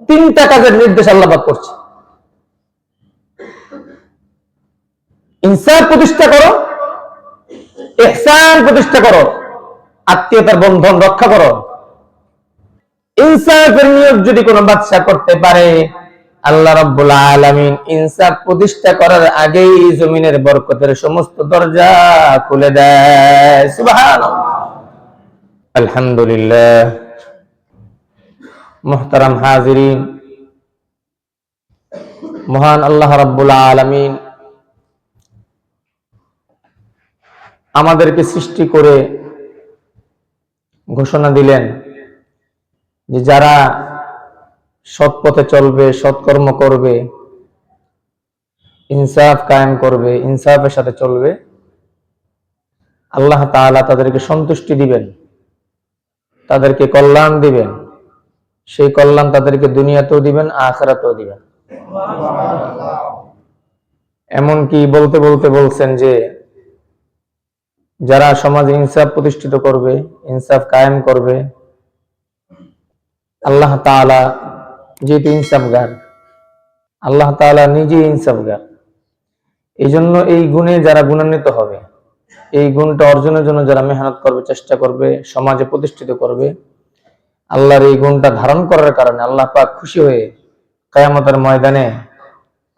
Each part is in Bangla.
তিনটা কাজের নির্দেশ আল্লাহ পাক করছে। ইনসাফ প্রতিষ্ঠা করো, ইহসান প্রতিষ্ঠা করো, আত্মীয়তার বন্ধন রক্ষা করো। ইনসাফের নিয়োগ যদি কোনো বাদশা করতে পারে, আল্লাহ রাব্বুল আলামিন ইনসাফ প্রতিষ্ঠা করার আগেই জমিনের বরকতের সমস্ত দরজা খুলে দেয়। সুবহানাল্লাহ। আলহামদুলিল্লাহ। মুহতারাম হাজিরিন, মহান আল্লাহ রাব্বুল আলামিন আমাদেরকে সৃষ্টি করে ঘোষণা দিলেন যে যারা সৎ পথে চলবে, সৎকর্ম করবে, ইনসাফ কায়েম করবে, ইনসাফের সাথে চলবে, আল্লাহ তাআলা তাদেরকে সন্তুষ্টি দিবেন, তাদেরকে কল্যাণ দিবেন। সেই কল্যাণ তাদেরকে দুনিয়াতেও দিবেন, আখিরাতেও দিবেন। এমনকি বলতে বলতে বলছেন যে যারা সমাজে ইনসাফ প্রতিষ্ঠিত করবে, ইনসাফ কায়েম করবে, আল্লাহ তাআলা যেহেতু ইনসাফগার, আল্লাহ তাআলা নিজে ইনসাফগার, এই জন্য এই গুণে যারা গুণান্বিত হবে, এই গুণটা অর্জনের জন্য যারা মেহনত করবে, চেষ্টা করবে, সমাজে প্রতিষ্ঠিত করবে, আল্লাহর এই গুণটা ধারণ করার কারণে আল্লাহ পাক খুশি হয়ে কিয়ামতের ময়দানে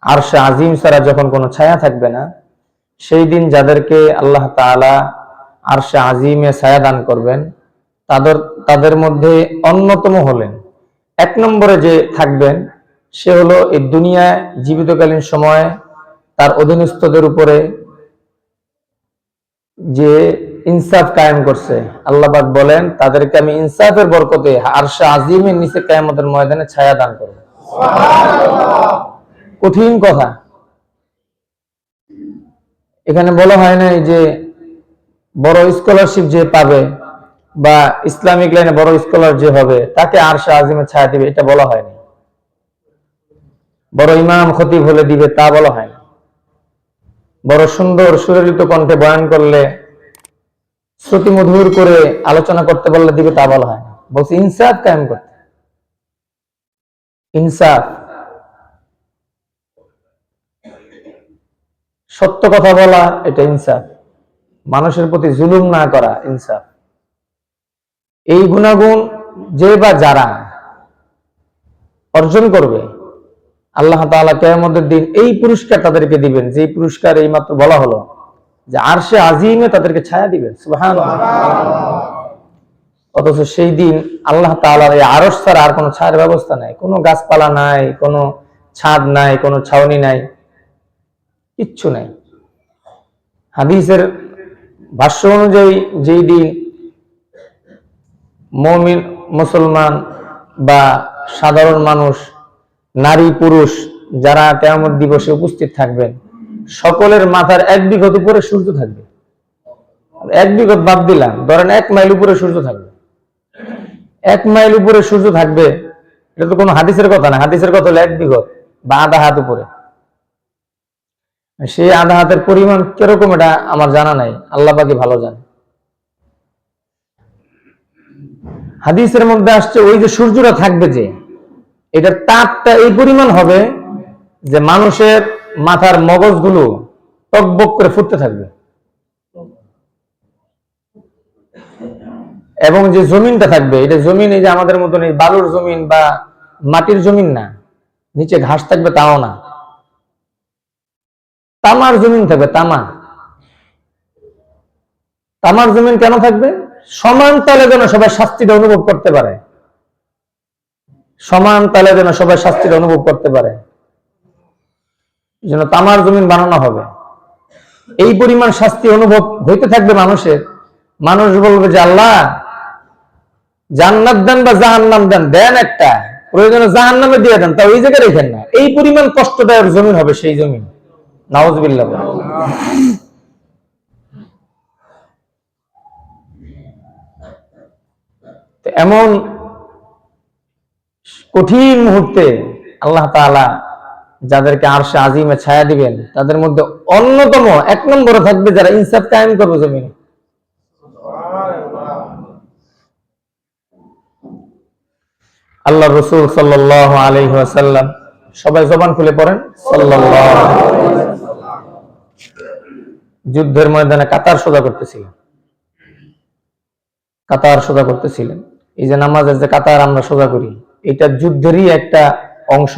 আরশে আজিম ছাড়া যখন কোনো ছায়া থাকবে না, সেই দিন যাদেরকে আল্লাহ তাআলা আরশে আজিমে ছায়া দান করবেন, তাদের মধ্যে অন্যতম হলেন, এক নম্বরে যে থাকবেন সে হলো এই দুনিয়ায় জীবিতকালীন সময়ে তার অধীনস্থদের উপরে যে ইনসাফ কায়েম করছে। আল্লাহ পাক বলেন তাদেরকে আমি ইনসাফের বরকতে আরশে আজিমের নিচে কিয়ামতের ময়দানে ছায়া দান করব। সুবহানাল্লাহ। কঠিন কথা। এখানে বলা হয় নাই যে বড় স্কলারশিপ যে পাবে বা ইসলামিক লাইনে বড় স্কলার যে হবে তাকে আরশে আজিমে ছায়া দিবে, এটা বলা হয়নি। বড় ইমাম খতিব হলে দিবে, তা বলা হয়নি। বড় সুন্দর সুরলিত কণ্ঠে বয়ান করলে, শ্রুতি মধুর করে আলোচনা করতে বললে দিবে, তা বলা হয় না। বলছে ইনসাফ কায়েম করতে। ইনসাফ, সত্য কথা বলা, এটা ইনসাফ। মানুষের প্রতি জুলুম না করা ইনসাফ। এই গুণাগুণ যে বা যারা অর্জন করবে, আল্লাহ তাআলা কিয়ামতের দিন এই পুরস্কার তাদেরকে দিবেন, যে পুরস্কার এইমাত্র বলা হলো যে আরশে আজিমে তাদেরকে ছায়া দিবেন। সুবহানাল্লাহ। অথচ সেই দিন আল্লাহ তাআলার এই আরশ ছাড়া আর কোনো ছায়ার ব্যবস্থা নাই, কোনো গাছপালা নাই, কোনো ছাদ নাই, কোনো ছাউনি নাই, কিচ্ছু নাই। হাদিসের ভাষ্য অনুযায়ী যেই দিন মুমিন, মুসলমান বা সাধারণ মানুষ, নারী পুরুষ যারা কিয়ামত দিবসে উপস্থিত থাকবেন, সকলের মাথার 1 বিঘত উপরে সূর্য থাকবে। 1 বিঘত বাদ দিলাম, ধরেন 1 মাইল উপরে সূর্য থাকবে। 1 মাইল উপরে সূর্য থাকবে, এটা তো কোনো হাদিসের কথা না। হাদিসের কথা হলো 1 বিঘত বা আধা হাত উপরে। সেই আধা হাতের পরিমাণ কিরকম এটা আমার জানা নাই, আল্লাহ পাকই ভালো জানে। হাদিসের মধ্যে আসছে ওই যে সূর্যটা থাকবে, যে এটার তাপটা এই পরিমাণ হবে যে মানুষের মাথার মগজগুলো টকবক করে ফুটতে থাকবে। এবং যে জমিনটা থাকবে, এটা জমিন এই যে আমাদের মতন এই বালুর জমিন বা মাটির জমিন না, নিচে ঘাস থাকবে তাও না, তামার জমিন থাকবে। তামার জমিন কেন থাকবে? সমান তালে যেন সবাই শাস্তিটা অনুভব করতে পারে, সমান তালে যেন সবাই শাস্তিটা অনুভব করতে পারে, এই জন্য তামার জমিন বানানো হবে। এই পরিমাণ শাস্তি অনুভব হইতে থাকবে মানুষের। মানুষ বলবে যে আল্লাহ জান্নাত দেন বা জাহান্নাম দেন, দেন একটা, প্রয়োজনে জাহান্নামে দিয়ে দেন, তা ওই জায়গায় রেখেন না। এই পরিমাণ কষ্টদায়ক জমিন হবে সেই জমিন। নাউজুবিল্লাহ। এমন কঠিন মুহূর্তে আল্লাহ তাআলা যাদেরকে আরশে আজিমে ছায়া দিবেন, তাদের মধ্যে অন্যতম 1 নম্বরে থাকবে যারা ইনসাফ কায়েম করবে জমিনে। আল্লাহ রসুল সাল্লাল্লাহু আলাইহি ওয়াসাল্লাম, সবাই জবান খুলে পড়েন সাল্লাল্লাহু আলাইহি ওয়াসাল্লাম, যুদ্ধের ময়দানে কাতার সোজা করতেছিলেন। কাতার সোজা করতেছিলেন। এই যে নামাজের যে কাতার আমরা সোজা করি, এটা যুদ্ধেরই একটা অংশ।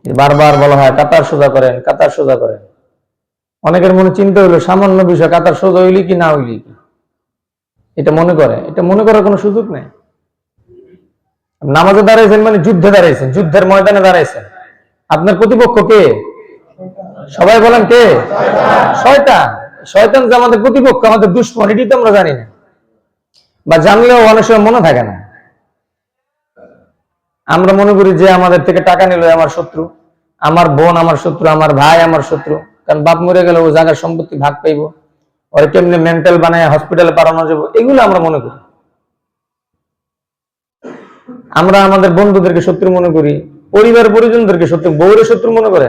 বারবার বলা হয় কাতার সোজা করেন, কাতার সোজা করেন। অনেকের মনে চিন্তা হলো সামান্য বিষয়, কাতার সোজা হইলি কি না হইলি কি, এটা মনে করার কোনো সুযোগ নেই। নামাজে দাঁড়াইছেন মানে যুদ্ধে দাঁড়াইছেন, যুদ্ধের ময়দানে দাঁড়াইছেন। আপনার প্রতিপক্ষ কে? সবাই বলেন কে? শয়তান। শয়তান যে আমাদের প্রতিপক্ষ, আমাদের দুশমন, এটি তো আমরা জানি না, বা জানলেও অনেক সময় মনে থাকে না। আমরা মনে করি যে আমাদের থেকে টাকা নিল আমার শত্রু, আমার বোন আমার শত্রু, আমার ভাই আমার শত্রু, কারণ বাপ মরে গেলে ও জায়গার সম্পত্তি ভাগ পাইব, ওর কেমনি মেন্টাল বানায় হসপিটালে পাঠানো যাবো, এগুলো আমরা মনে করি। আমরা আমাদের বন্ধুদেরকে শত্রু মনে করি, পরিবার পরিজনদেরকে শত্রু, বউরের শত্রু মনে করে,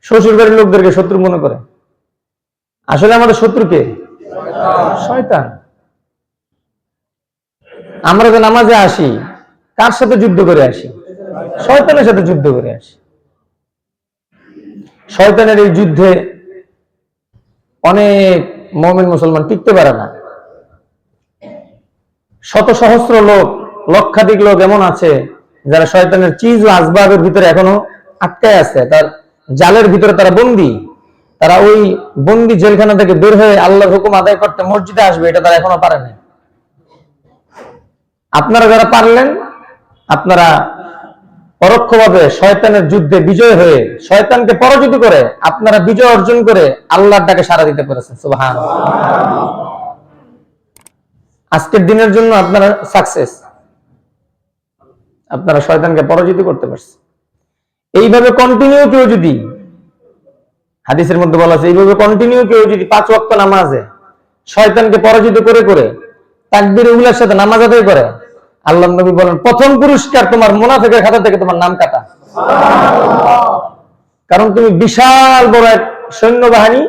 শ্বশুর বাড়ির লোকদেরকে শত্রু মনে করে। আসলে আমাদের শত্রু কে? শয়তান। আমরা যে নামাজে আসি, কার সাথে যুদ্ধ করে আসি? শয়তানের সাথে যুদ্ধ করে আসি। শয়তানের এই যুদ্ধে অনেক মুমিন মুসলমান টিকতে পারে না। শত সহস্র লোক, লক্ষাধিক লোক এমন আছে যারা শয়তানের চিজ ও আসবাবের ভিতরে এখনো আটকায় আছে, তার জালের ভিতরে তারা বন্দী। তারা ওই বন্দী জেলখানা থেকে বের হয়ে আল্লাহর হুকুম আদায় করতে মসজিদে আসবে, এটা তারা এখনো পারে না। আপনারা যারা পারলেন, আপনারা পরোক্ষভাবে শয়তানের যুদ্ধে বিজয় হয়ে, শয়তানকে পরাজিত করে আপনারা বিজয় অর্জন করে আল্লাহর ডাকে সাড়া দিতে পেরেছেন। সুবহানাল্লাহ। আজকের দিনের জন্য আপনারা সাকসেস, আপনারা শয়তানকে পরাজিত করতে পারছেন। এইভাবে কন্টিনিউ কেউ যদি, হাদিসের মধ্যে বলা আছে, এইভাবে কন্টিনিউ কেউ যদি 5 ওয়াক্ত নামাজে শয়তানকে পরাজিত করে করে তাকবীরে উলার সাথে নামাজ আদায় করে, আল্লাহর নবী বলেন প্রথম পুরস্কার তোমার মুনাফিকের খাতা থেকে তোমার নাম কাটা। কারণ তুমি বিশাল বড় এক সৈন্যবাহিনী,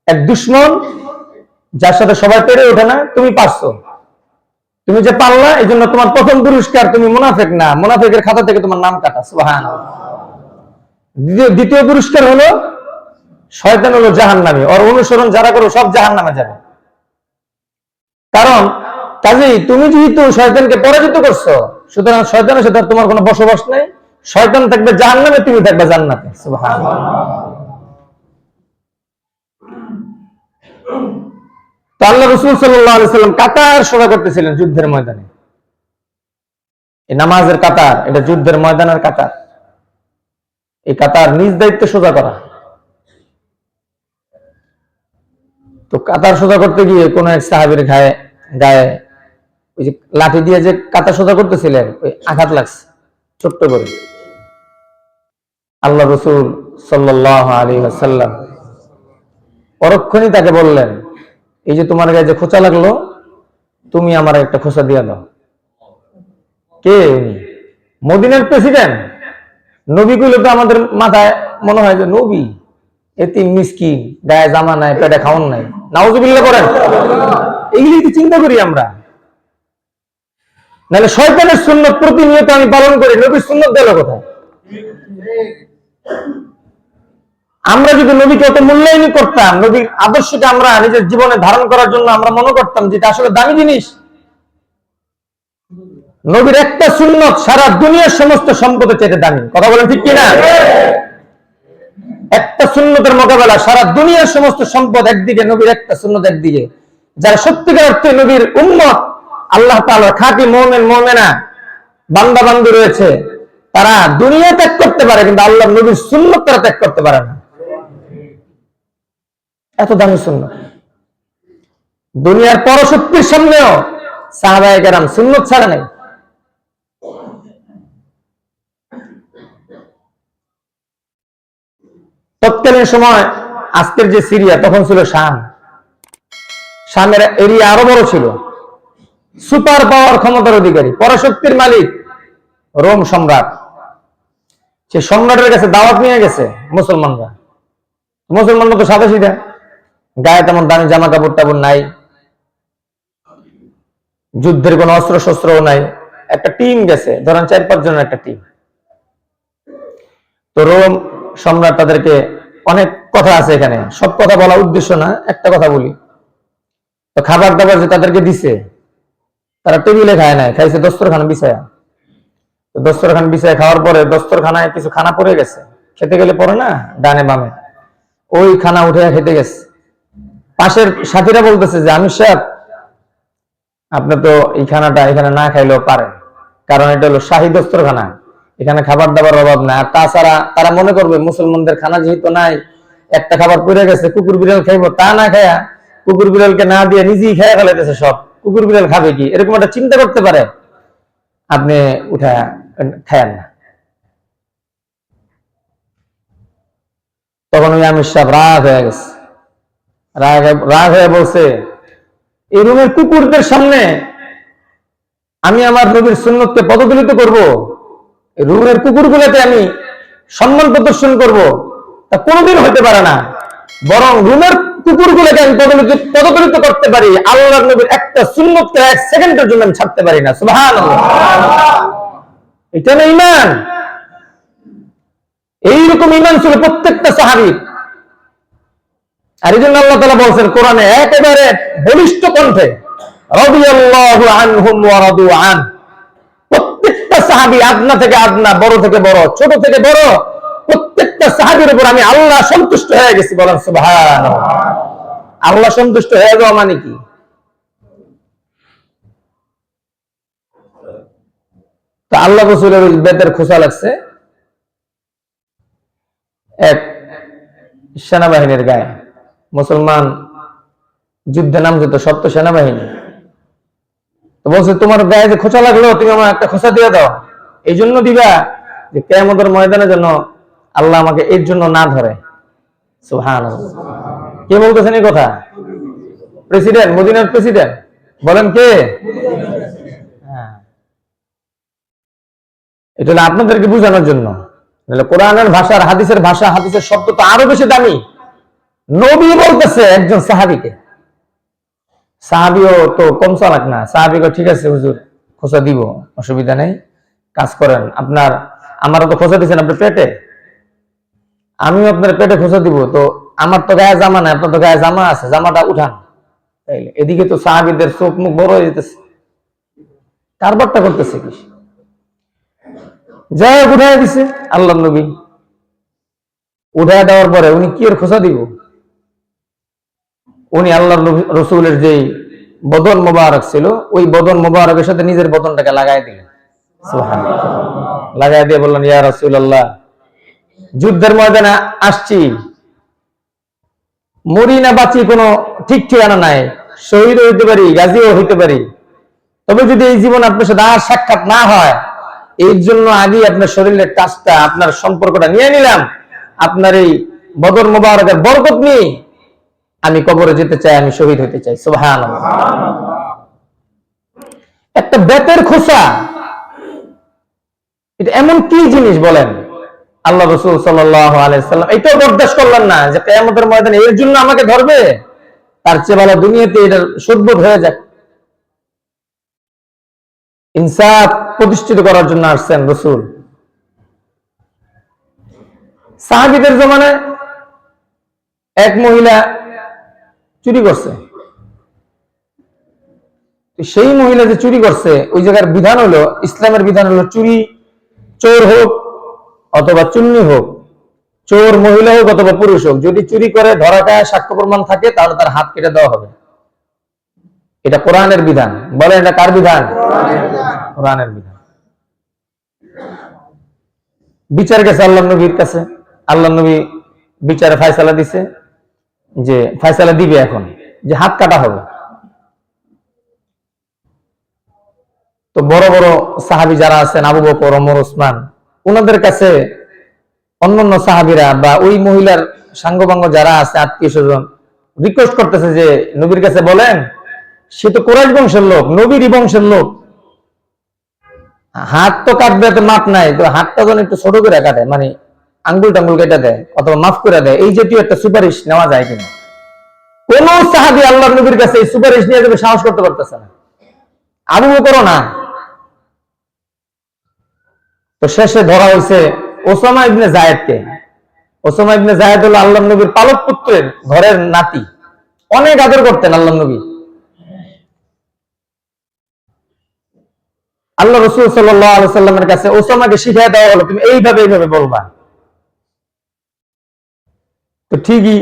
এক দুশমন, যার সাথে সবাই পেরে ওঠে না, তুমি পারছো। তুমি যে পারলা, এই জন্য তোমার প্রথম পুরস্কার, তুমি মুনাফিক না, মুনাফিকের খাতা থেকে তোমার নাম কাটা। সুবহানাল্লাহ। দ্বিতীয় পুরস্কার হলো শয়তান হলো জাহান্নামী, ওর অনুসরণ যারা করো সব জাহান্নামে যাবে। কারণ কাজেই তুমি যেহেতু শয়তানকে পরাজিত করছো, সুতরাং শয়তানের সাথে তোমার কোনো বসবাস নেই। শয়তান থাকবে জাহান্নামে, তুমি থাকবে জান্নাতে। সুবহানাল্লাহ। তো আল্লাহ রাসূল সাল্লাল্লাহু আলাইহি ওয়াসাল্লাম কাতার সোজা করতেছিলেন যুদ্ধের ময়দানে। এই নামাজের কাতার, এটা যুদ্ধের ময়দানের কাতার। এই কাতার নিজ দায়িত্বে সোজা করা। তো কাতার সোজা করতে গিয়ে কোন এক সাহাবীর গায়ে ওই যে লাঠি দিয়ে যে কাতার সোজা করতেছিলেন, ওই আঘাত লাগছে ছোট্ট করে। আল্লাহ রাসূল সাল্লাল্লাহু আলাইহি ওয়াসাল্লাম পরক্ষণই তাকে বললেন, এই যে তোমার গায়ে যে খোঁচা লাগলো, তুমি আমার একটা খোঁচা দিয়ে দাও। কে উনি? মদিনার প্রেসিডেন্ট। নবী কইলে তো আমাদের মাথায় মনে হয় যে নবী, এতিম মিসকিন, গায়ে জামা নাই, পেটে খাওয়ান নাই, নাউজুবিল্লাহ করেন। এইগুলি তো চিন্তা করি আমরা। নাহলে শয়তানের সুন্নত প্রতিনিয়ত আমি পালন করি, নবীর সুন্নত গেল কোথায়? আমরা যদি নবীকে অত মূল্যায়ন করতাম, নবীর আদর্শকে আমরা নিজের জীবনে ধারণ করার জন্য আমরা মনে করতাম যে এটা আসলে দামি জিনিস। নবীর একটা সুন্নত সারা দুনিয়ার সমস্ত সম্পদের চাইতে দামি। কথা বলেন ঠিক কিনা? একটা সুন্নতের মোকাবেলা সারা দুনিয়ার সমস্ত সম্পদ একদিকে, নবীর একটা সুন্নত একদিকে। যারা সত্যিকার অর্থে নবীর উম্মত, আল্লাহ তাআলার খাঁটি মুমিন মুমিনা বান্দা বান্দী রয়েছে, তারা দুনিয়া ত্যাগ করতে পারে, কিন্তু আল্লাহর নবীর সুন্নত তারা ত্যাগ করতে পারে না। এত দামি সুন্নত। দুনিয়ার পরশক্তির সামনেও সাহাবায়ে কেরাম সুন্নত ছাড়া নাই। তৎকালীন সময় আজকের যে সিরিয়া, তখন ছিল শাম। শামের এরিয়া আরো বড় ছিল। সুপার পাওয়ার ক্ষমতার অধিকারী, পরাশক্তির মালিক রোম সম্রাট। সে সম্রাটের কাছে দাওয়াত নিয়ে গেছে মুসলমানরা। মুসলমানরা তো সাদা সিধা, গায়ে তেমন দামি জামা কাপড় টাপড় নাই। যুদ্ধের কোনো অস্ত্র শস্ত্রও নাই, একটা টিম গেছে, ধরেন 4-5 জনের একটা টিম। তো রোম সম্রাট তাদেরকে, অনেক কথা আছে এখানে, সব কথা বলা উদ্দেশ্য না, একটা কথা বলি। তো খাবার দাবার যে তাদেরকে দিছে, তারা টেবিলে খায় নাই, খাইছে দস্তরখানা বিছায়া। তো দস্তরখানা বিছায়া খাওয়ার পরে দস্তরখানায় কিছু খানা পড়ে গেছে, খেতে গেলে পরে না ডানে বামে, ওই খানা উঠে খেতে গেছে। পাশের সাথীরা বলতেছে যে আমির সাহেব, আপনি তো এই খানাটা এখানে না খাইলেও পারেন, কারণ এটা হলো শাহী দস্তরখানা, এখানে খাবার দাবার অভাব নাই। আর তাছাড়া তারা মনে করবে মুসলমানদের খানা যেহেতু নাই, একটা খাবার পড়ে গেছে, কুকুর বিড়াল খাইবো, তা না খায়া কুকুর বিড়ালকে না দিয়ে নিজেই খেয়ে ফেলাইতেছে সব, কুকুর বিড়াল খাবে কি, এরকম একটা চিন্তা করতে পারে, আপনি উঠা খায়েন না। তখন ওই আমির সাহেব রাগ হয়ে গেছে, রাগ হয়ে বলছে, এই রুমের কুকুরদের সামনে আমি আমার নবীর সুন্নতকে পদদলিত করব, রুমের কুকুরগুলোতে আমি সম্মান প্রদর্শন করব, তা কোনোদিন হতে পারে না। বরং রুমের কুকুরগুলোকে আমি পদদলিত করতে পারি, আল্লাহর নবীর একটা সুন্নতকে 1 সেকেন্ডের জন্য আমি ছাড়তে পারি না। সুবহানাল্লাহ, এটা না ঈমান। এইরকম ঈমান ছিল প্রত্যেকটা সাহাবীর। আর এই জন্য আল্লাহ তাআলা বলছেন কোরআনে একেবারে বলিষ্ঠ কণ্ঠে, রাদিয়াল্লাহু আনহুম ওয়া রাদু আন। প্রত্যেকটা সাহাবী, আদনা থেকে আদনা, বড় থেকে বড়, ছোট থেকে বড়, প্রত্যেকটা সাহাবীর উপর আমি আল্লাহ সন্তুষ্ট হয়ে গেছি। বলেন সুবহানাল্লাহ। আল্লাহ সন্তুষ্ট হয়ে যাওয়া মানে কি? তো আল্লাহ রাসূলের বেতের খোসা লাগছে এক সেনাবাহিনীর গায়ে। মুসলমান যুদ্ধে নামছে, তো সব তো সেনাবাহিনী। তো বলছে তোমার গায়ে যে খোঁচা লাগলো, তুমি আমার একটা খোঁচা দিয়ে দাও। এই জন্য দিবা যে কিয়ামতের ময়দানে যেন আল্লাহ আমাকে এর জন্য না ধরে। সুবহানাল্লাহ। কে বলতেছেন এই কথা? প্রেসিডেন্ট, মদিনার প্রেসিডেন্ট। বলেন কে? হ্যাঁ, এটা হলো আপনাদেরকে বোঝানোর জন্য। কোরআনের ভাষা আর হাদিসের ভাষা, হাদিসের শব্দ তো আরো বেশি দামি। নবী বলতেছে একজন সাহাবীকে, সাহাবীও তো কম চালাক না, সাহাবীকে ঠিক আছে হুজুর খোঁচা দিব, অসুবিধা নেই, কাজ করেন, আপনার আমারও তো খোঁচা দিচ্ছেন আপনার পেটে, আমিও আপনার পেটে খোঁচা দিব, তো আমার তো গায়ে জামা নাই, আপনার তো গায়ে জামা আছে, জামাটা উঠান। তাইলে এদিকে তো সাহাবীদের চোখ মুখ বড় হয়ে যেতেছে, কারবারটা করতেছে কি? যাই উঠাই দিছে আল্লাহ নবী। উঠাই দেওয়ার পরে উনি কি এর খোঁচা দিব? উনি আল্লাহ রসুলের যেই বদন মোবারক ছিল, ওই বদন মোবারকের সাথে নিজের বদনটাকে লাগাই দিলেন। সুবহানাল্লাহ। লাগাই দিয়ে বললেন, ইয়া রাসূলুল্লাহ, যুদ্ধের ময়দানে আসছি, মরি না বাঁচি কোনো ঠিক ঠিকানা নাই, শহীদ হইতে পারি, গাজীও হইতে পারি, তবে যদি এই জীবন আপনার সাথে আর সাক্ষাৎ না হয়, এই জন্য আগে আপনার শরীরের কাজটা, আপনার সম্পর্কটা নিয়ে নিলাম, আপনার এই বদর মোবারকের বরকত নিয়ে আমি কবরে যেতে চাই, আমি শহীদ হতে চাই। সুবহানাল্লাহ। একটা বেতের খোসা, এটা এমন কি জিনিস বলেন? আল্লাহ রাসূল সাল্লাল্লাহু আলাইহি সাল্লাম এটাও বরদাস্ত করলেন না যে কিয়ামতের ময়দানে এর জন্য আমাকে ধরবে, তার চেয়ে ভালো দুনিয়াতে এটা সুদবোধ হয়ে যাক। ইনসাফ প্রতিষ্ঠিত করার জন্য আসছেন রাসূল। সাহাবীদের জমানায় এক মহিলা চুরি করছে, সেই মহিলা যে চুরি করছে, ওই জায়গার বিধান হলো, ইসলামের বিধান হলো, চুরি চোর হোক অথবা চুন্নি হোক, চোর মহিলা হোক অথবা পুরুষ হোক, যদি চুরি করে ধরা খায়, সাক্ষ্য প্রমাণ থাকে, তাহলে তার হাত কেটে দেওয়া হবে। এটা কোরআনের বিধান। বলেন এটা কার বিধান? কোরআনের বিধান। বিচার গেছে আল্লাহ নবীর কাছে, আল্লাহ নবী বিচারে ফয়সালা দিছে, যে ফয়সালা দিবে এখন, যে হাত কাটা হবে। তো বড় বড় সাহাবী যারা আছেন, আবু বকর, ওমর, ওসমান, ওনাদের কাছে অন্যান্য সাহাবীরা বা ওই মহিলার সাঙ্গপাঙ্গ যারা আছে, আত্মীয় স্বজন, রিকোয়েস্ট করতেছে যে নবীর কাছে বলেন, সে তো কুরাইশ বংশের লোক, নবীরই বংশের লোক, হাত তো কাটবে, তো মাপ নাই, তো হাতটা যেন একটু ছোট করে কাটে, মানে আঙ্গুল টাঙ্গুল কেটে দেয় অথবা মাফ করে দেয়, এই জাতীয় একটা সুপারিশ নেওয়া যায় কিনা। কোন সাহাবী আল্লাহর নবীর কাছে এই সুপারিশ নিয়ে যাবে সাহস করতে পারতেছে না। আবু বকরও না। তো শেষে ধরা হয়েছে ওসামা ইবনে জায়েদকে। ওসামা ইবনে জায়েদ হলো আল্লাহর নবীর পালক পুত্রের ঘরের নাতি, অনেক আদর করতেন আল্লাহর নবী। আল্লাহ রাসূল সাল্লাল্লাহু আলাইহি সাল্লামের কাছে ওসামাকে শিখিয়ে দেওয়া হলো, তুমি এইভাবে বলবা। তো ঠিকই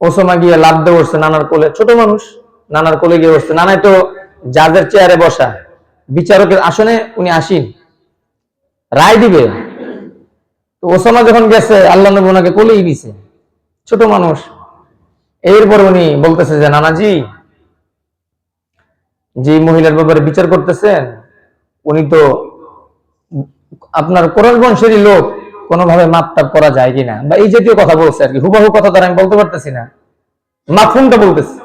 ওসামা গিয়ে লাফ দিয়ে বসছে নানার কোলে, ছোট মানুষ, নানার কোলে গিয়ে বসছে। নানাই তো জাজের চেয়ারে বসা, বিচারকের আসনে উনি আসীন, রায় দিবে। তো ওসামা যখন গেছে, আল্লাহ নবী ওনাকে কোলেই দিছে, ছোট মানুষ। এরপর উনি বলতেছে যে নানাজি, যে মহিলার ব্যাপারে বিচার করতেছেন উনি তো আপনার কোরআন বংশেরই লোক, কোনোভাবে মাপটাপ করা যায় কিনা, বা এই জাতীয় কথা বলছে আর কি। হুবাহু কথা দ্বারা আমি বলতে পারতেছি না, মাফহুমটা বলতেছি।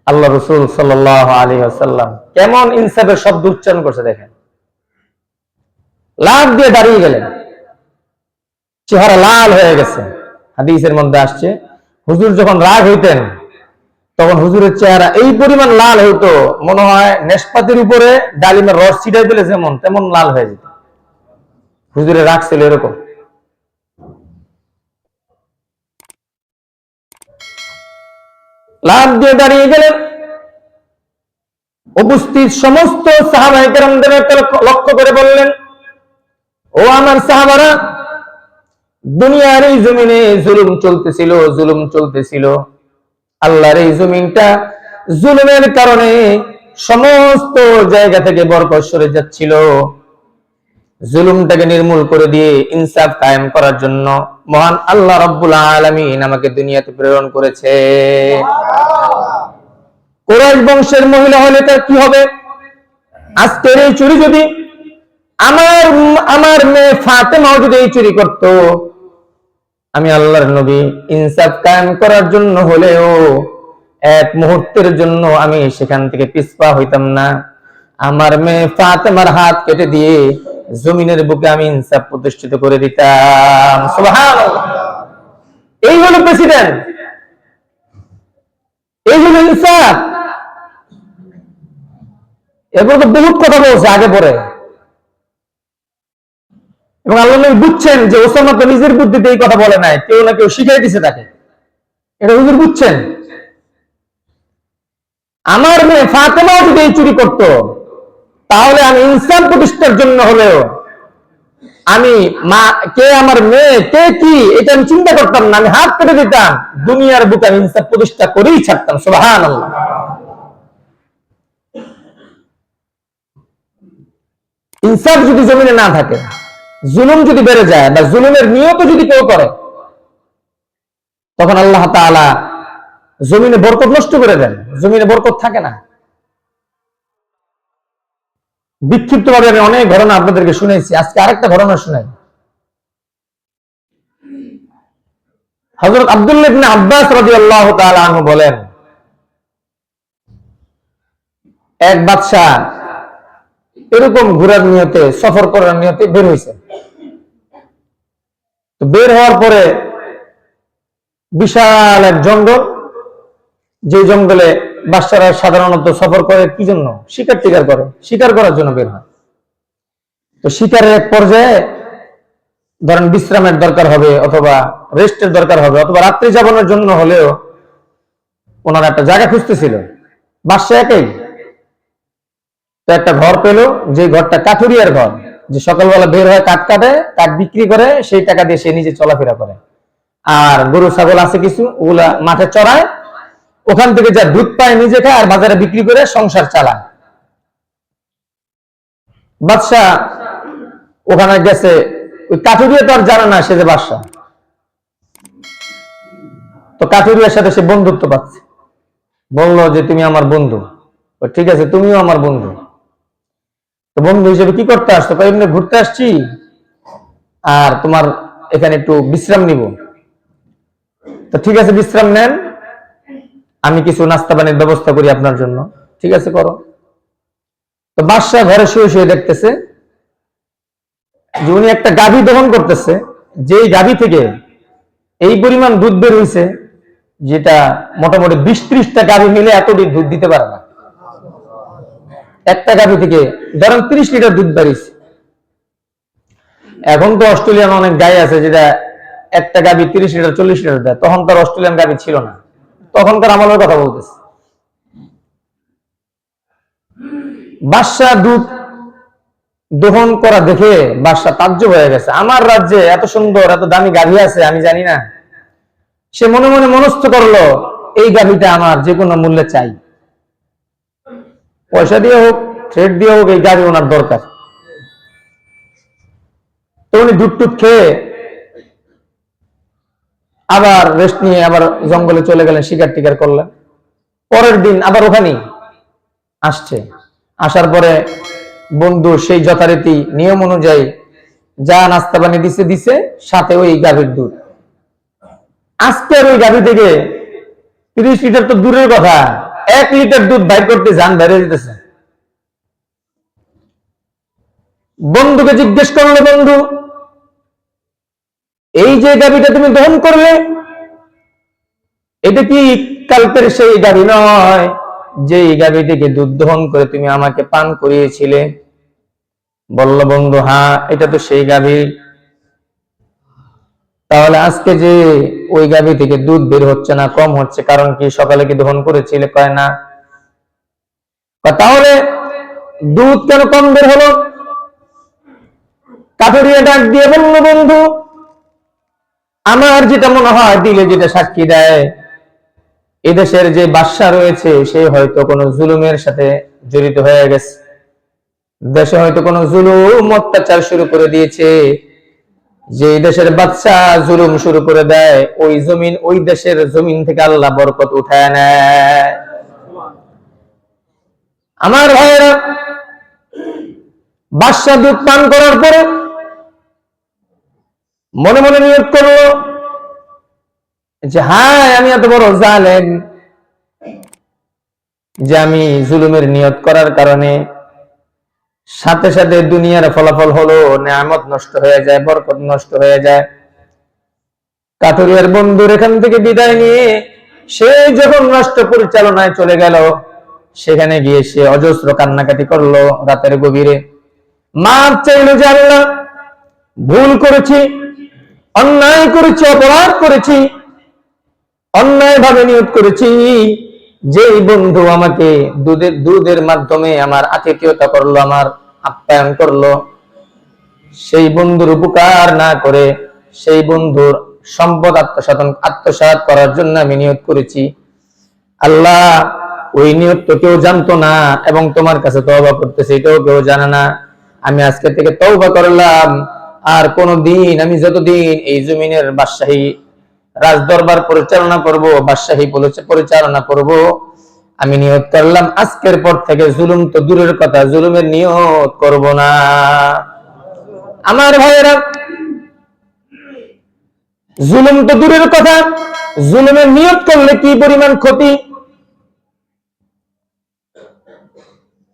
আল্লাহ রাসূল সাল্লাল্লাহু আলাইহি ওয়াসাল্লাম কেমন ইনসাফের শব্দ উচ্চারণ করছে দেখেন। লাফ দিয়ে দাঁড়িয়ে গেলেন, চেহারা লাল হয়ে গেছে। হাদিসের মধ্যে আসছে, হুজুর যখন রাগ হইতেন তখন হুজুরের চেহারা এই পরিমাণ লাল হইতো, মনে হয় নেশপাতির উপরে ডালিমের রস ছিটাই দিলে যেমন তেমন লাল হয়ে যেত। হুজুরের রাগ ছিল এরকম। লাফ দিয়ে দাঁড়িয়ে গেলেন, উপস্থিত সমস্ত সাহাবায়ে কেরামদেরকে লক্ষ্য করে বললেন, ও আমার সাহাবারা, দুনিয়ার এই জমিনে জুলুম চলতেছিল। আল্লাহর এই জমিনটা জুলুমের কারণে সমস্ত জায়গা থেকে বরকত সরে যাচ্ছিল। জুলুমটাকে নির্মূল করে দিয়ে ইনসাফ কায়েম করার জন্য মহান আল্লাহ রাব্বুল আলামিন আমাকে দুনিয়াতে প্রেরণ করেছে। কুরাইশ বংশের মহিলা হলে তার কি হবে? আজকের এই চুরি যদি আমার মেয়ে ফাতেমাও যদি এই চুরি করত, আমি আল্লাহর নবী ইনসাফ কায়েম করার জন্য হলেও এক মুহূর্তের জন্য আমি সেখান থেকে পিছপা হইতাম না। আমার মেয়ে ফাতেমার হাত কেটে দিয়ে জমিনের বুকে আমি ইনসাফ প্রতিষ্ঠিত করে দিতাম। সুবহানাল্লাহ। এই হলো প্রেসিডেন্ট, এই হলো ইনসাফ। এরপর তো বহুত কথা বলছে আগে পরে, এবং আল্লাহ নবী বুঝছেন যে ওসামা তো নিজের বুদ্ধিতে এই কথা বলে নাই, কেউ না কেউ শিখিয়ে দিছে তাকে। এটা হুজুর বুঝছেন। আমার মেয়ে ফাতেমাও যদি এই চুরি করত, তাহলে আমি ইনসাফ প্রতিষ্ঠার জন্য হলেও আমি কে আমার মেয়ে কে কি এটা আমি চিন্তা করতাম না, আমি হাত কেটে দিতাম, দুনিয়ার বুকে আমি ইনসাফ প্রতিষ্ঠা করেই ছাড়তাম। সুবহানাল্লাহ। ইনসাফ যদি জমিনে না থাকে, জুলুম যদি বেড়ে যায় বা জুলুমের নিয়ত যদি কেউ করে, তখন আল্লাহ তাআলা জমিনে বরকত নষ্ট করে দেন, জমিনে বরকত থাকে না। বিক্ষিপ্ত ভাবে আমি অনেক ঘটনা আপনাদেরকে শুনেছি, আজকে আরেকটা ঘটনা শুনাই। হযরত আব্দুল্লাহ ইবনে আব্বাস রাদিয়াল্লাহু তাআলা আনহু বলেন, এক বাদশা এরকম ঘোরার নিয়তে, সফর করার নিয়তে বের হয়েছে। তো বের হওয়ার পরে বিশাল এক জঙ্গল, যে জঙ্গলে বাদশারা সাধারণত সফর করে কি জন্য? শিকার টিকার করে, শিকার করার জন্য বের হয়। তো শিকারের এক পর্যায়ে ধরেন বিশ্রামের দরকার হবে, অথবা রেস্টের দরকার হবে, অথবা রাত্রি যাপনের জন্য হলেও ওনারা একটা জায়গা খুঁজতেছিল। বাদশা একাই। তো একটা ঘর পেল, যে ঘরটা কাঠুরিয়ার ঘর, যে সকালবেলা বের হয় কাঠ কাটে, কাঠ বিক্রি করে সেই টাকা দিয়ে সে নিজে চলাফেরা করে। আর গরু ছাগল আছে কিছু, ওগুলা মাঠে চড়ায়, ওখান থেকে যা দুধ পায় নিজে খায়, আর বাজারে বিক্রি করে সংসার চালায়। বাদশা ওখানে গেছে, ওই কাঠুরিয়া তো আর জানে না সে যে বাদশা। তো কাঠুরিয়ার সাথে সে বন্ধুত্ব পাচ্ছে, বললো যে তুমি আমার বন্ধু। ঠিক আছে, তুমিও আমার বন্ধু। তো বন্ধু হিসেবে কি করতে আসছো? এমনি ঘুরতে আসছি, আর তোমার এখানে একটু বিশ্রাম নিব। তো ঠিক আছে, বিশ্রাম নেন, আমি কিছু নাস্তা পানির ব্যবস্থা করি আপনার জন্য। ঠিক আছে, করো। তো বাদশা ঘরে শুয়ে শুয়ে দেখতেছে যে উনি একটা গাভী দহন করতেছে, যেই গাভী থেকে এই পরিমাণ দুধ বের হয়েছে, যেটা মোটামুটি 20-30টা গাভী মিলে এতটি দুধ দিতে পারে না। একটা গাভী থেকে ধরেন 30 লিটার দুধ বাড়িছে। এখন তো অস্ট্রেলিয়ান অনেক গাই আছে যেটা একটা গাভী 30 লিটার 40 লিটার দেয়, তখন তার অস্ট্রেলিয়ান গাভী ছিল না, তখনকার আমলের কথা বলতেছে। বাদশা দুধ দহন করা দেখে বাদশা তাজ্জব হয়ে গেছে, আমার রাজ্যে এত সুন্দর এত দামি গাভী আছে আমি জানি না। সে মনে মনে মনস্থ করলো এই গাভীটা আমার যে কোনো মূল্যে চাই, পয়সা দিয়ে হোক থ্রেড দিয়ে হোক, এই গাভী ওনার দরকার। তো উনি দুধ টুধ খেয়ে আবার রেস্ট নিয়ে আবার জঙ্গলে চলে গেলেন, শিকার টিকার করলেন। পরের দিন আবার ওখানেই আসছে, আসার পরে বন্ধু সেই যথারীতি নিয়ম অনুযায়ী যা নাস্তা পানি দিছে দিছে, সাথে ওই গাভীর দুধ। আজকের ওই গাভী থেকে 30 লিটার তো দূরের কথা, 1 লিটার দুধ বাইর করতে যান বেড়ে যেতেছে। বন্ধুকে জিজ্ঞেস করলো, বন্ধু এই যে গাভীটা তুমি দহন করলে, এটা কি কালকের সেই গাভী নয় যে এই গাভী থেকে দুধ দহন করে তুমি আমাকে পান করিয়েছিলে? বলল বন্ধু, হ্যাঁ এটা তো সেই গাভী। তাহলে আজকে যে ওই গাভী থেকে দুধ বের হচ্ছে না, কম হচ্ছে, কারণ কি সকালে কি দহন করেছিলে? কয় না। তাহলে দুধ কেন কম বের হলো? কাঠুরিয়া ডাক দিয়ে বলল, বন্ধু আমার যেটা মনে হয়, দিলে যেটা সাক্ষী দেয়, এদেশের যে বাদশা রয়েছে সে হয়তো কোনো জুলুমের সাথে জড়িত হয়ে গেছে, দেশে হয়তো কোনো জুলুম অত্যাচার শুরু করে দিয়েছে। যে দেশের বাদশা জুলুম শুরু করে দেয়, ওই জমিন ওই দেশের জমিন থেকে আল্লাহ বরকত উঠায় নেয়। আমার ভাইয়েরা, বাদশা দুধ পান করার পরে মনে মনে নিয়ত করলো যে হ্যাঁ আমি এত বড় জালেম যে আমি জুলুমের নিয়ত করার কারণে সাথে সাথে দুনিয়ার ফলাফল হলো নেয়ামত নষ্ট হয়ে যায়, বরকত নষ্ট হয়ে যায়। কাঠুরিয়ার বন্ধুর এখান থেকে বিদায় নিয়ে সে যখন রাষ্ট্র পরিচালনায় চলে গেল, সেখানে গিয়ে সে অজস্র কান্নাকাটি করলো রাতের গভীরে। মাপ চাইল যে আল্লাহ ভুল করেছি, অন্যায় করেছি, অপরাধ করেছি, অন্যায় ভাবে নিয়ত করেছি। যেই বন্ধু আমাকে দুধের মাধ্যমে আমার আতিথেয়তা করলো, আমার আপ্যায়ন করলো, সেই বন্ধুর উপকার না করে সেই বন্ধুর সম্পদ আত্মসাৎ করার জন্য আমি নিয়ত করেছি। আল্লাহ ওই নিয়ত তো কেউ জানতো না, এবং তোমার কাছে তওবা করতেছে এটাও কেউ জানে না। আমি আজকে থেকে তওবা করলাম, আর কোনদিন আমি যতদিন এই জমিনের বাদশাহী রাজদরবার পরিচালনা করব, বাদশাহী পরিচালনা করব, আমি নিয়ত করলাম আজকের পর থেকে জুলুম তো দূরের কথা, জুলুমের নিয়ত করব না। আমার ভাইয়েরা, জুলুম তো দূরের কথা, জুলুমের নিয়ত করলে কি পরিমাণ ক্ষতি।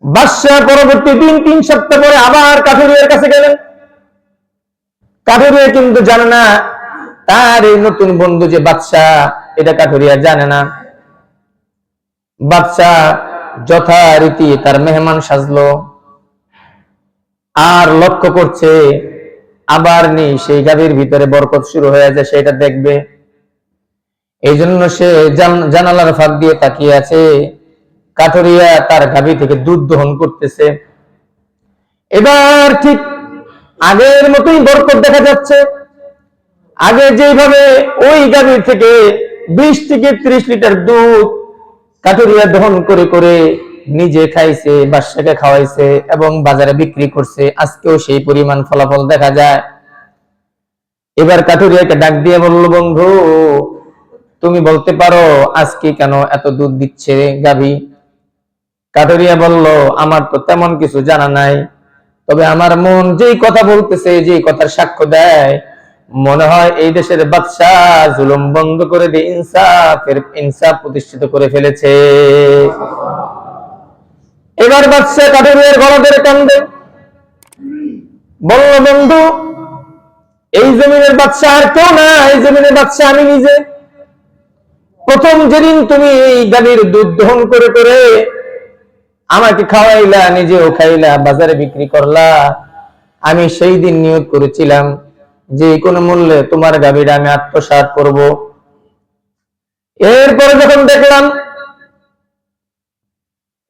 বাদশা পরবর্তী দিন 3 সপ্তাহ পরে আবার কাঠুরিয়ার কাছে গেলেন। কাঠুরিয়া কিন্তু জানে না তার এই নতুন বন্ধু যে বাদশা, এটা কাঠুরিয়া জানে না। বাদশা যথারীতি তার মেহমান সাজলো, আর লক্ষ্য করছে আবার নেই সেই গাভীর ভিতরে বরকত শুরু হয়ে যায়, সেটা দেখবে। এই জন্য সে জানালার ফাঁক দিয়ে তাকিয়ে আছে। কাঠুরিয়া তার গাভী থেকে দুধ দহন করতেছে। এবার ঠিক আগের মতোই বরকত দেখা যাচ্ছে। আগে যেভাবে ওই গাভীর থেকে 20 থেকে 30 লিটার দুধ কাঠুরিয়া দহন করে করে নিজে খাইছে, বাদশাকে খাওয়াইছে এবং বাজারে বিক্রি করছে, আজকেও সেই পরিমাণ ফলাফল দেখা যায়। এবার কাঠুরিয়াকে ডাক দিয়ে বলল, বন্ধু তুমি বলতে পারো আজকে কেন এত দুধ দিচ্ছে গাভী? কাঠুরিয়া বলল, আমার তো তেমন কিছু জানা নাই, তবে আমার মন যেই কথা বলতেছে, যেই কথার সাক্ষ্য দেয়, মনে হয় এই দেশের বাদশা জুলুম বন্ধ করে দিয়ে ইনসাফ প্রতিষ্ঠিত করে ফেলেছে। এবার বাদশা কাঠুরিয়ার গলা ধরে কান্দে, বলল, বন্ধু এই জমিনের বাদশা আর কেউ না, এই জমিনের বাদশা আমি নিজে। প্রথম যেদিন তুমি এই গাভীর দুধ দহন করে করে আমাকে খাওয়াইলা, নিজেও খাইলা, বাজারে বিক্রি করলা। আমি সেই দিন নিয়ত করেছিলাম যে কোনো মূল্যে তোমার গাভীটা আমি আত্মসাৎ করব। এরপরে যখন দেখলাম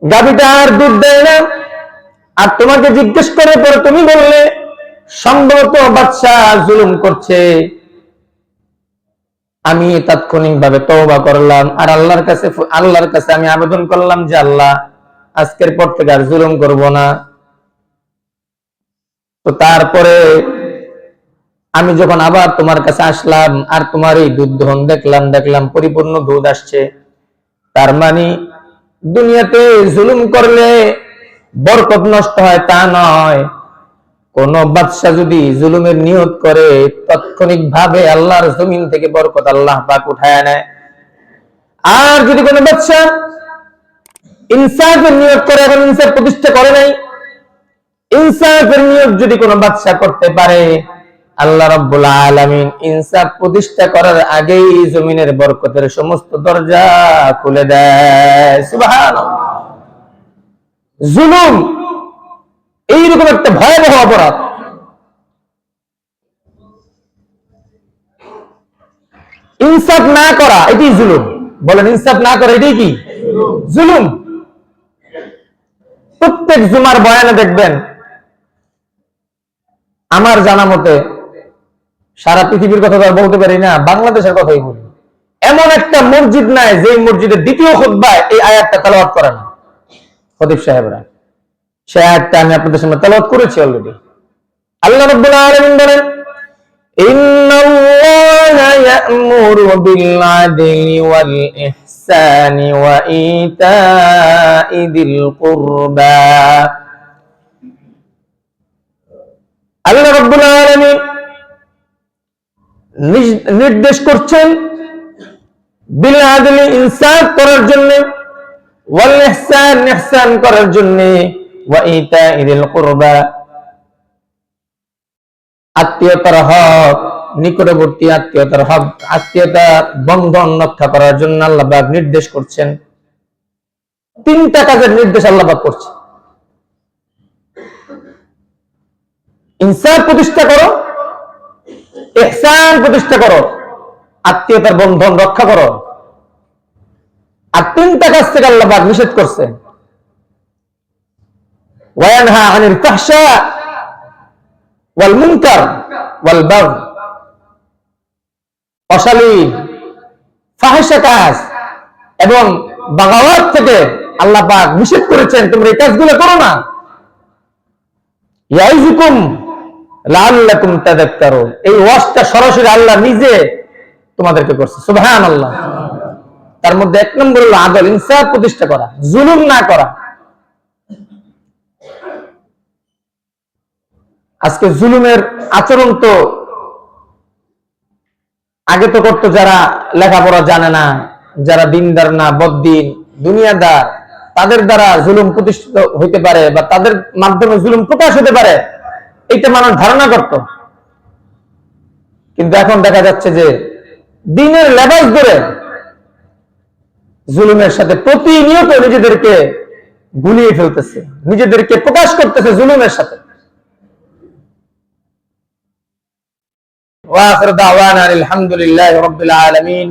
গাভীটা আর দুধ দেয় না, আর তোমাকে জিজ্ঞেস করে পরে তুমি বললে সম্ভবত বাদশা জুলুম করছে, আমি তাৎক্ষণিকভাবে তওবা করলাম আর আল্লাহর কাছে আমি আবেদন করলাম যে আল্লাহ, আজকের পর থেকে আর জুলুম করব না। তো তারপরে আমি যখন আবার তোমার কাছে আসলাম আর তোমার এই দুধ দহন দেখলাম পরিপূর্ণ দুধ আসছে, তার মানে দুনিয়াতে জুলুম করলে বরকত নষ্ট হয় তা নয়। কোন বাদশা যদি জুলুমের নিয়ত করে, তাৎক্ষণিক ভাবে আল্লাহর জমিন থেকে বরকত আল্লাহ পাক উঠায় নেয়। আর যদি কোন বাদশা ইনসাফের নিয়ত করে, এখন ইনসাফ প্রতিষ্ঠা করে নাই, ইনসাফের নিয়ত যদি কোন বাদশা করতে পারে, আল্লাহ রাব্বুল আলামিন ইনসাফ প্রতিষ্ঠা করার আগেই জমিনের বরকতের সমস্ত দরজা খুলে দেয়। সুবহানাল্লাহ। জুলুম এইরকম একটা ভয়াবহ অপরাধ। ইনসাফ না করা এটি জুলুম। বলেন, ইনসাফ না করা এটাই কি? জুলুম। প্রত্যেক জুমার বয়ানে দেখবেন, আমার জানা মতে, সারা পৃথিবীর কথা তো আর বলতে পারি না, বাংলাদেশের কথাই বলি, এমন একটা মসজিদ নাই যে মসজিদের দ্বিতীয় খুতবায় এই আয়াতটা তেলাওয়াত করে না খতিব সাহেবরা। সে আয়াতটা আমি আপনাদের সামনে তেলাওয়াত করেছি অলরেডি। আল্লাহ রাব্বুল আলামিন বলেন, ইন্নাল্লাহা ইয়া'মুরু বিল আদলি ওয়াল ইহসানি ওয়া ইতা'i যিল কুরবা। আল্লাহ রাব্বুল আলামিন নির্দেশ করছেন বিল আদলি, ইনসাফ করার জন্য, ওয়াল ইহসান, ইহসান করার জন্য, ওয়া ইতা'i যিল কুরবা, আত্মীয়তার হক, নিকটবর্তী আত্মীয়তার হক, আত্মীয়তা বন্ধন রক্ষা করার জন্য আল্লাহ পাক নির্দেশ করছেন। তিনটা কাজের নির্দেশ আল্লাহ পাক করছেন। ইনসাফ প্রতিষ্ঠা করো, ইহসান প্রতিষ্ঠা করো, আত্মীয়তার বন্ধন রক্ষা করো। আর তিনটা কাজ থেকে আল্লাহ পাক নিষেধ করছেন। ওয়ায়ানহা আনিল ফাহশা ওয়াল মুনকার ওয়াল বাগয়, অশালীন, ফাহিশা কাজ এবং বাগাওয়াত থেকে আল্লাহ পাক নিষেধ করেছেন, তোমরা এই কাজগুলো করো না। ইয়াইযুকুম লাআল্লাকুম তাযাক্কারুন, এই ওয়াজটা সরাসরি আল্লাহ নিজে তোমাদেরকে করছে। সুবহানাল্লাহ। তার মধ্যে এক নম্বর হলো আদল, ইনসাফ প্রতিষ্ঠা করা, জুলুম না করা। আজকে জুলুমের আচরণ তো আগে তো করতো যারা লেখাপড়া জানে না, যারা দিনদার না, বদ্দিন, দুনিয়াদার, তাদের দ্বারা জুলুম প্রতিষ্ঠিত হইতে পারে বা তাদের মাধ্যমে জুলুম প্রকাশ হতে পারে, এইটা মানুষ ধারণা করত। কিন্তু এখন দেখা যাচ্ছে যে দিনের লেবাস ধরে জুলুমের সাথে প্রতিনিয়ত নিজেদেরকে গুলিয়ে ফেলতেছে, নিজেদেরকে প্রকাশ করতেছে জুলুমের সাথে। ওয়া আখির দাওয়ানা আলহামদুলিল্লাহি রাব্বিল আলামিন।